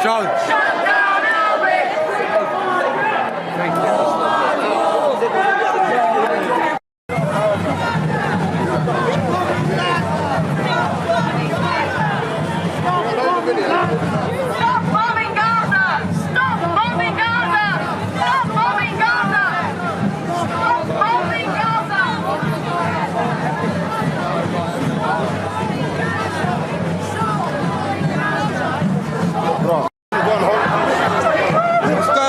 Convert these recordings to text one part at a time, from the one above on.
Sean. Shut down Elvis! Thank you. Stop bombing Gaza! Stop bombing Gaza! Stop bombing Gaza! Stop bombing Gaza! Let's go.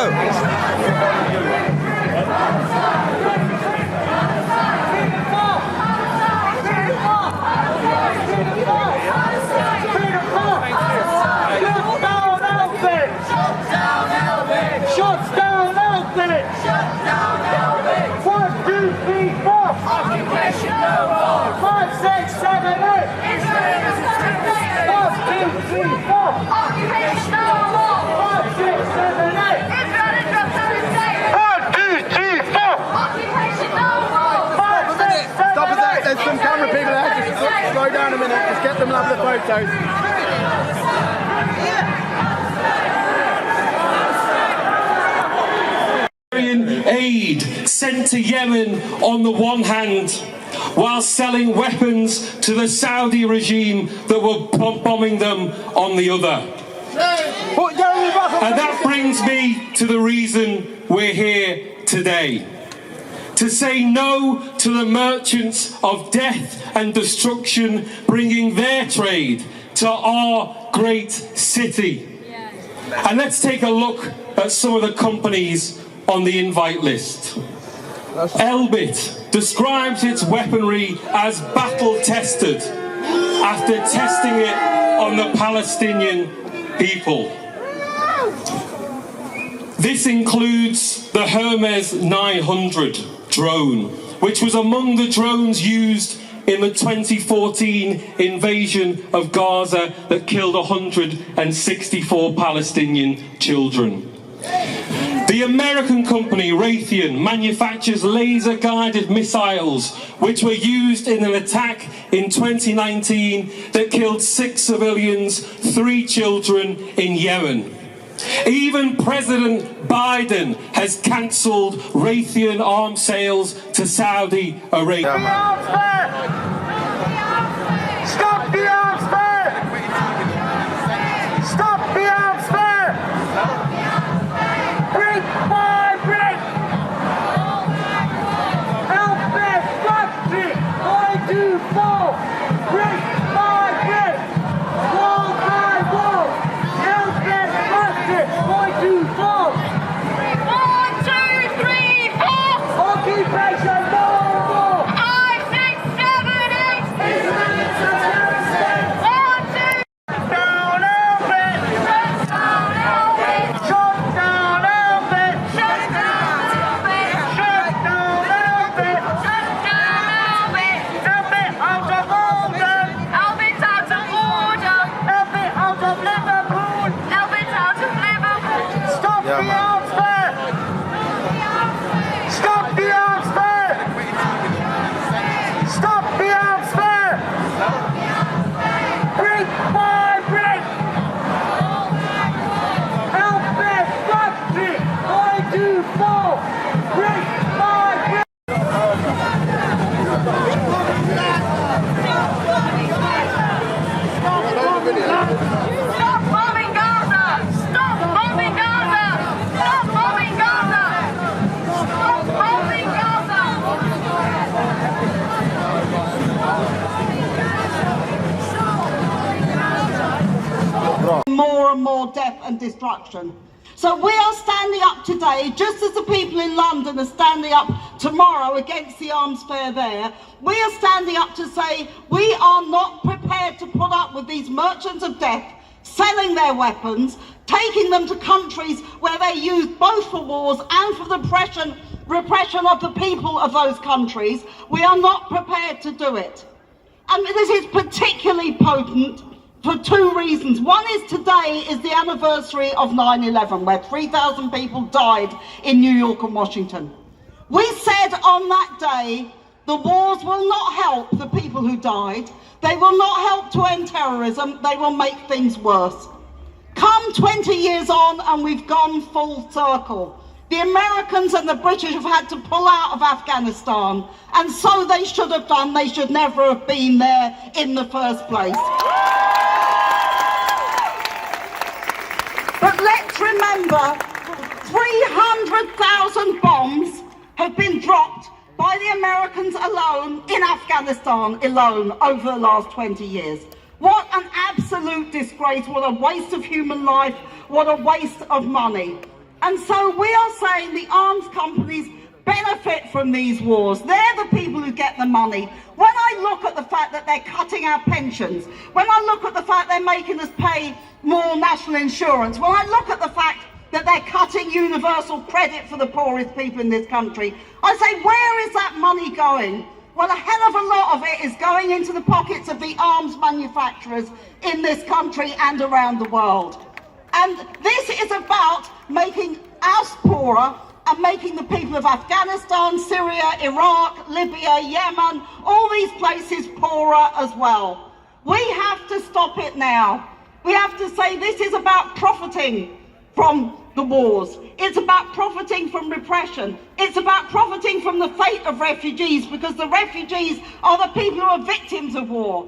Shots down Elvis! Shut down Elvis! 1, 2, 3, 4! Occupation no more! 5, 6, 7, 8! Israel is a terrorist state! 1, 2, 3, 4! Occupation no more! 5, 6, 7, 8! Israel is a terrorist state! 1, 2, 3, 4! Occupation no more! 5, 6, 7, Stop a sec. 8! There's some camera people there. Just slow down a minute. Just get them to have the photos. Aid sent to Yemen on the one hand, while selling weapons to the Saudi regime that were bombing them on the other. And that brings me to the reason we're here today. To say no to the merchants of death and destruction bringing their trade to our great city. And let's take a look at some of the companies on the invite list. Elbit describes its weaponry as battle-tested after testing it on the Palestinian people. This includes the Hermes 900 drone, which was among the drones used in the 2014 invasion of Gaza that killed 164 Palestinian children. The American company Raytheon manufactures laser-guided missiles which were used in an attack in 2019 that killed 6 civilians, 3 children in Yemen. Even President Biden has cancelled Raytheon arms sales to Saudi Arabia. Stop the arms fair! Stop the arms fair! Brick by brick! Elvis factory! I do fall! Brick by brick! Wall by wall! Elvis factory! I do fall! 1, 2, 3, 4! Occupation no more! 5, 6, 7, 8! Israel is a terrorist state! 1, 2! Down Elvis! Shut down Elvis! Shut down Elvis! Shut down Elvis! Shut down Elvis! Shut down Elvis! Elvis out of London! Elvis out of order! Elvis out of Liverpool! Elvis out of Liverpool! Stop the arms fair! Stop the arms fair! Stop the arms fair! Brick by brick! Elvis factory! I do fall! Brick by brick! Stop bombing Gaza! Stop bombing Gaza! Stop bombing Gaza! Stop bombing Gaza! More and more death and destruction. So we are standing up today, just as the people in London are standing up tomorrow against the arms fair there. We are standing up to say we are not prepared to put up with these merchants of death selling their weapons, taking them to countries where they use both for wars and for the repression of the people of those countries. We are not prepared to do it. And this is particularly potent for 2 reasons. One is today is the anniversary of 9/11, where 3,000 people died in New York and Washington. We said on that day, the wars will not help the people who died. They will not help to end terrorism. They will make things worse. Come come 20 years on and we've gone full circle. The Americans and the British have had to pull out of Afghanistan, and so they should have done. They should never have been there in the first place. But let's remember, 300,000 bombs have been dropped by the Americans alone in Afghanistan alone over the last 20 years. What an absolute disgrace, what a waste of human life, what a waste of money. And so we are saying the arms companies benefit from these wars. They're the people who get the money. When I look at the fact that they're cutting our pensions, when I look at the fact they're making us pay more national insurance, when I look at the fact that they're cutting universal credit for the poorest people in this country, I say, where is that money going? Well, a hell of a lot of it is going into the pockets of the arms manufacturers in this country and around the world. And this is about making us poorer and making the people of Afghanistan, Syria, Iraq, Libya, Yemen, all these places poorer as well. We have to stop it now. We have to say this is about profiting from the wars. It's about profiting from repression. It's about profiting from the fate of refugees, because the refugees are the people who are victims of war.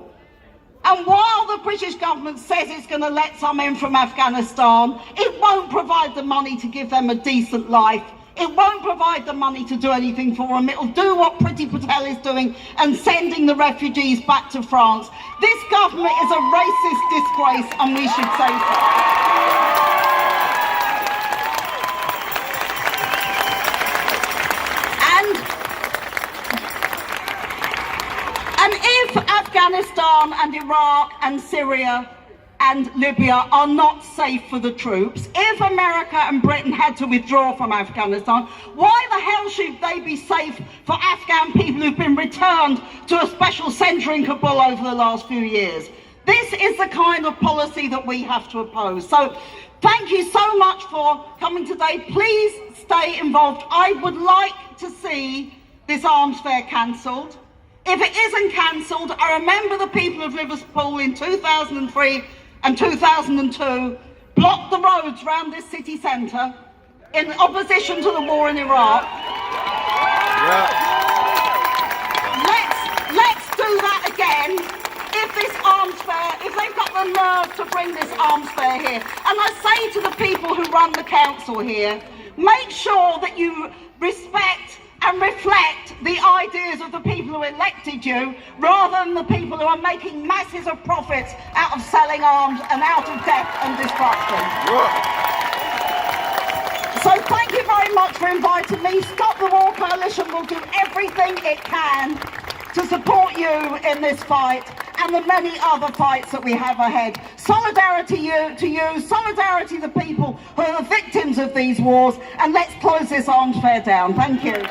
And while the British government says it's going to let some in from Afghanistan, it won't provide the money to give them a decent life. It won't provide the money to do anything for them. It'll do what Priti Patel is doing and sending the refugees back to France. This government is a racist disgrace, and we should say so. And if Afghanistan and Iraq and Syria and Libya are not safe for the troops, if America and Britain had to withdraw from Afghanistan, why the hell should they be safe for Afghan people who've been returned to a special centre in Kabul over the last few years? This is the kind of policy that we have to oppose. So thank you so much for coming today. Please stay involved. I would like to see this arms fair cancelled. If it isn't cancelled, I remember the people of Liverpool in 2003 and 2002 blocked the roads around this city centre in opposition to the war in Iraq. Let's do that again. If this arms fair, if they've got the nerve to bring this arms fair here, and I say to the people who run the council here, make sure that you respect and reflect the ideas of the people who elected you, rather than the people who are making masses of profits out of selling arms and out of death and destruction. So thank you very much for inviting me. Stop the War Coalition will do everything it can to support you in this fight and the many other fights that we have ahead. Solidarity to you, solidarity to the people who are the victims of these wars, and let's close this arms fair down. Thank you.